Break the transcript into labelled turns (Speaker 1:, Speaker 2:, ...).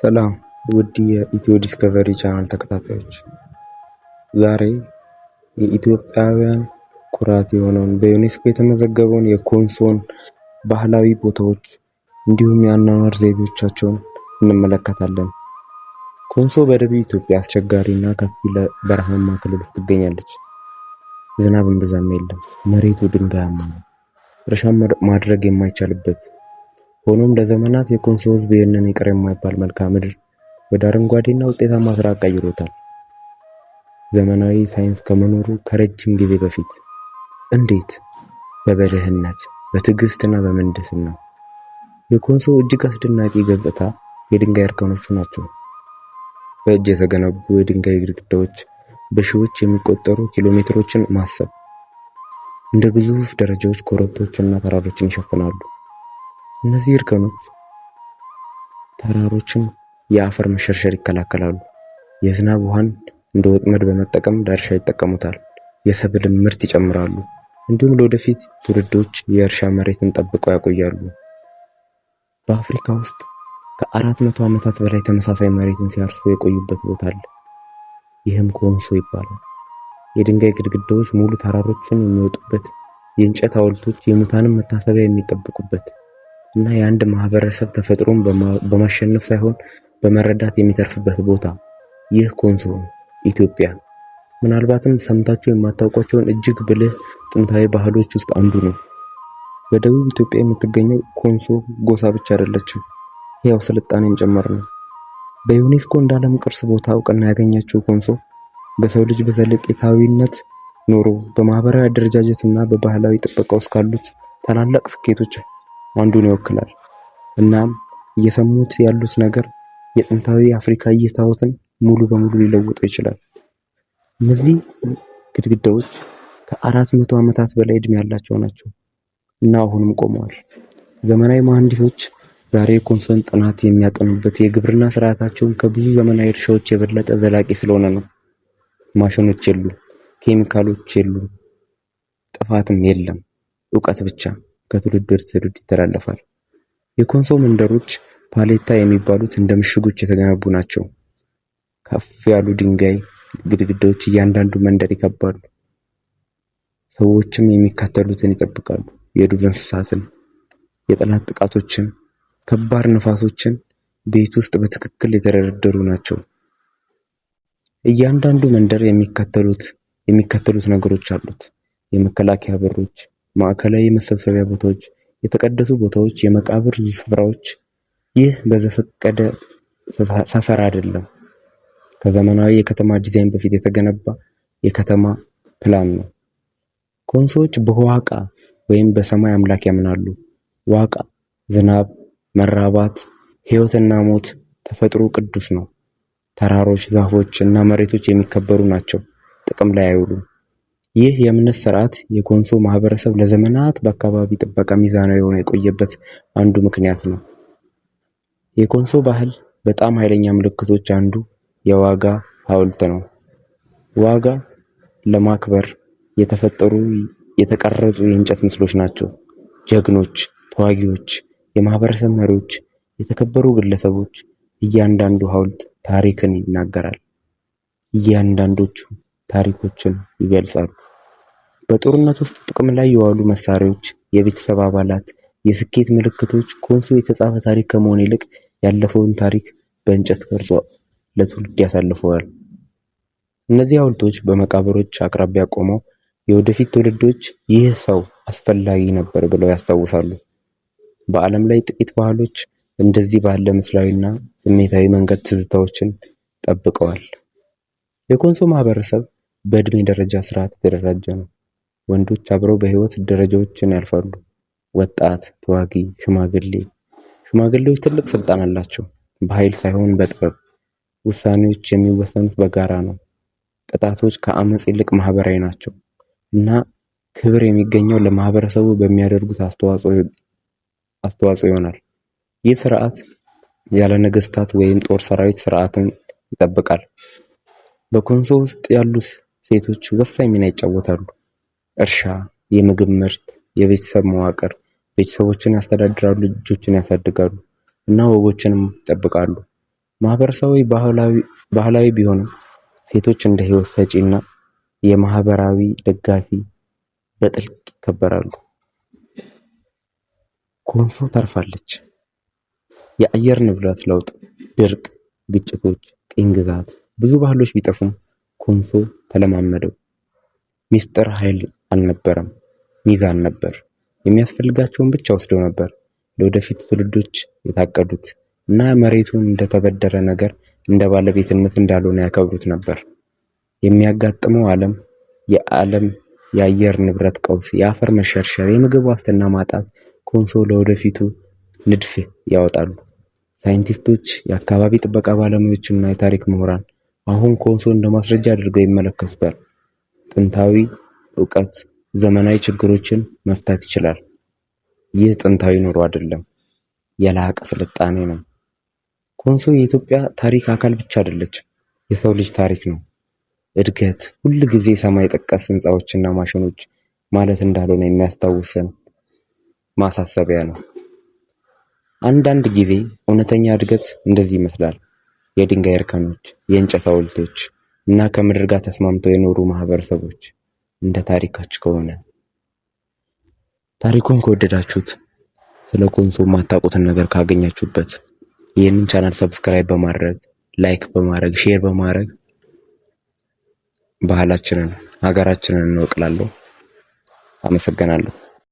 Speaker 1: ሰላም ውድ የኢትዮ ዲስከቨሪ ቻናል ተከታታዮች፣ ዛሬ የኢትዮጵያውያን ኩራት የሆነውን በዩኔስኮ የተመዘገበውን የኮንሶን ባህላዊ ቦታዎች እንዲሁም የአኗኗር ዘይቤዎቻቸውን እንመለከታለን። ኮንሶ በደቡብ ኢትዮጵያ አስቸጋሪና ከፊል በረሃማ ክልል ውስጥ ትገኛለች። ዝናብ እምብዛም የለም። መሬቱ ድንጋያማ ነው። እርሻ ማድረግ የማይቻልበት ሆኖም ለዘመናት የኮንሶ ሕዝብ ይህንን ይቅር የማይባል መልክዓ ምድር ወደ አረንጓዴና ውጤታማ ስራ ቀይሮታል። ዘመናዊ ሳይንስ ከመኖሩ ከረጅም ጊዜ በፊት እንዴት? በብልህነት በትዕግስትና በምህንድስና። የኮንሶ እጅግ አስደናቂ ገጽታ የድንጋይ እርከኖቹ ናቸው። በእጅ የተገነቡ የድንጋይ ግድግዳዎች በሺዎች የሚቆጠሩ ኪሎሜትሮችን ማሰብ እንደ ግዙፍ ደረጃዎች ኮረብቶችና ተራሮችን ይሸፍናሉ። እነዚህ እርከኖች ተራሮችን የአፈር መሸርሸር ይከላከላሉ። የዝናብ ውሃን እንደ ወጥመድ በመጠቀም ለእርሻ ይጠቀሙታል። የሰብል ምርት ይጨምራሉ። እንዲሁም ለወደፊት ትውልዶች የእርሻ መሬትን ጠብቀው ያቆያሉ። በአፍሪካ ውስጥ ከ400 ዓመታት በላይ ተመሳሳይ መሬትን ሲያርሱ የቆዩበት ቦታ አለ። ይህም ኮንሶ ይባላል። የድንጋይ ግድግዳዎች ሙሉ ተራሮችን የሚወጡበት፣ የእንጨት ሐውልቶች የሙታንን መታሰቢያ የሚጠብቁበት እና የአንድ ማህበረሰብ ተፈጥሮን በማሸነፍ ሳይሆን በመረዳት የሚተርፍበት ቦታ ይህ ኮንሶ ኢትዮጵያ። ምናልባትም ሰምታችሁ የማታውቋቸውን እጅግ ብልህ ጥንታዊ ባህሎች ውስጥ አንዱ ነው። በደቡብ ኢትዮጵያ የምትገኘው ኮንሶ ጎሳ ብቻ አይደለችም፣ ያው ስልጣኔም ጭምር ነው። በዩኔስኮ እንደ ዓለም ቅርስ ቦታ እውቅና ያገኘችው ኮንሶ በሰው ልጅ በዘለቄታዊነት ኖሮ በማህበራዊ አደረጃጀትና በባህላዊ ጥበቃ ውስጥ ካሉት ታላላቅ ስኬቶች አንዱን ይወክላል። እናም እየሰሙት ያሉት ነገር የጥንታዊ አፍሪካ እይታዎትን ሙሉ በሙሉ ሊለውጠው ይችላል። እነዚህ ግድግዳዎች ከ400 ዓመታት በላይ ዕድሜ ያላቸው ናቸው እና አሁንም ቆመዋል። ዘመናዊ መሐንዲሶች ዛሬ ኮንሶን ጥናት የሚያጠኑበት የግብርና ስርዓታቸውን ከብዙ ዘመናዊ እርሻዎች የበለጠ ዘላቂ ስለሆነ ነው። ማሽኖች የሉም፣ ኬሚካሎች የሉም፣ ጥፋትም የለም። ዕውቀት ብቻ ከትውልድ ወደ ትውልድ ይተላለፋል። የኮንሶ መንደሮች ፓሌታ የሚባሉት እንደ ምሽጎች የተገነቡ ናቸው። ከፍ ያሉ ድንጋይ ግድግዳዎች እያንዳንዱ መንደር ይከባሉ። ሰዎችም የሚከተሉትን ይጠብቃሉ። የዱር እንስሳትን፣ የጠላት ጥቃቶችን፣ ከባድ ነፋሶችን ቤት ውስጥ በትክክል የተደረደሩ ናቸው። እያንዳንዱ መንደር የሚከተሉት ነገሮች አሉት። የመከላከያ በሮች፣ ማዕከላዊ የመሰብሰቢያ ቦታዎች፣ የተቀደሱ ቦታዎች፣ የመቃብር ስፍራዎች። ይህ በዘፈቀደ ሰፈር አይደለም። ከዘመናዊ የከተማ ዲዛይን በፊት የተገነባ የከተማ ፕላን ነው። ኮንሶዎች በዋቃ ወይም በሰማይ አምላክ ያምናሉ። ዋቃ ዝናብ፣ መራባት፣ ሕይወትና ሞት፣ ተፈጥሮ ቅዱስ ነው። ተራሮች፣ ዛፎች እና መሬቶች የሚከበሩ ናቸው፣ ጥቅም ላይ አይውሉም። ይህ የእምነት ስርዓት የኮንሶ ማህበረሰብ ለዘመናት በአካባቢ ጥበቃ ሚዛናዊ ሆኖ የቆየበት አንዱ ምክንያት ነው። የኮንሶ ባህል በጣም ኃይለኛ ምልክቶች አንዱ የዋጋ ሐውልት ነው። ዋጋ ለማክበር የተፈጠሩ የተቀረጹ የእንጨት ምስሎች ናቸው። ጀግኖች፣ ተዋጊዎች፣ የማህበረሰብ መሪዎች፣ የተከበሩ ግለሰቦች። እያንዳንዱ ሐውልት ታሪክን ይናገራል። እያንዳንዶቹ ታሪኮችን ይገልጻሉ። በጦርነት ውስጥ ጥቅም ላይ የዋሉ መሳሪያዎች፣ የቤተሰብ አባላት፣ የስኬት ምልክቶች ኮንሶ የተጻፈ ታሪክ ከመሆን ይልቅ ያለፈውን ታሪክ በእንጨት ቀርጾ ለትውልድ ያሳልፈዋል። እነዚህ ሐውልቶች በመቃብሮች አቅራቢያ ቆመው የወደፊት ትውልዶች ይህ ሰው አስፈላጊ ነበር ብለው ያስታውሳሉ። በዓለም ላይ ጥቂት ባህሎች እንደዚህ ባለ ምስላዊና ስሜታዊ መንገድ ትዝታዎችን ጠብቀዋል። የኮንሶ ማህበረሰብ በእድሜ ደረጃ ስርዓት የተደራጀ ነው። ወንዶች አብረው በህይወት ደረጃዎችን ያልፋሉ። ወጣት፣ ተዋጊ፣ ሽማግሌ። ሽማግሌዎች ትልቅ ስልጣን አላቸው፣ በኃይል ሳይሆን በጥበብ። ውሳኔዎች የሚወሰኑት በጋራ ነው። ቅጣቶች ከአመጽ ይልቅ ማህበራዊ ናቸው እና ክብር የሚገኘው ለማህበረሰቡ በሚያደርጉት አስተዋጽኦ ይሆናል። ይህ ስርዓት ያለ ነገስታት ወይም ጦር ሰራዊት ስርዓትን ይጠብቃል። በኮንሶ ውስጥ ያሉት ሴቶች ወሳኝ ሚና ይጫወታሉ። እርሻ፣ የምግብ ምርት፣ የቤተሰብ መዋቅር። ቤተሰቦችን ያስተዳድራሉ፣ ልጆችን ያሳድጋሉ እና ወጎችንም ይጠብቃሉ። ማህበረሰባዊ ባህላዊ ቢሆንም ሴቶች እንደ ህይወት ሰጪና የማህበራዊ ደጋፊ በጥልቅ ይከበራሉ። ኮንሶ ተርፋለች። የአየር ንብረት ለውጥ፣ ድርቅ፣ ግጭቶች፣ ቅኝ ግዛት፣ ብዙ ባህሎች ቢጠፉም ኮንሶ ተለማመደው። ሚስጥር ኃይል አልነበረም፣ ሚዛን ነበር። የሚያስፈልጋቸውን ብቻ ወስደው ነበር ለወደፊት ትውልዶች የታቀዱት እና መሬቱን እንደተበደረ ነገር እንደ ባለቤትነት እንዳልሆነ ያከብሩት ነበር። የሚያጋጥመው የዓለም የአየር ንብረት ቀውስ፣ የአፈር መሸርሸር፣ የምግብ ዋስትና ማጣት ኮንሶ ለወደፊቱ ንድፍ ያወጣሉ። ሳይንቲስቶች፣ የአካባቢ ጥበቃ ባለሙያዎችና የታሪክ ምሁራን አሁን ኮንሶ እንደ ማስረጃ አድርገው ይመለከቱታል። ጥንታዊ ዕውቀት ዘመናዊ ችግሮችን መፍታት ይችላል። ይህ ጥንታዊ ኑሮ አይደለም፣ የላቀ ስልጣኔ ነው። ኮንሶ የኢትዮጵያ ታሪክ አካል ብቻ አይደለችም፣ የሰው ልጅ ታሪክ ነው። እድገት ሁል ጊዜ ሰማይ ጠቀስ ህንጻዎችና ማሽኖች ማለት እንዳልሆነ የሚያስታውሰን ማሳሰቢያ ነው። አንዳንድ ጊዜ እውነተኛ እድገት እንደዚህ ይመስላል። የድንጋይ እርከኖች፣ የእንጨት ሐውልቶች እና ከምድር ጋር ተስማምተው የኖሩ ማህበረሰቦች እንደ ታሪካችሁ ከሆነ። ታሪኩን ከወደዳችሁት፣ ስለ ኮንሶ የማታውቁትን ነገር ካገኛችሁበት ይህንን ቻናል ሰብስክራይብ በማድረግ ላይክ በማድረግ ሼር በማድረግ ባህላችንን ሀገራችንን እንወቅላለሁ። አመሰግናለሁ።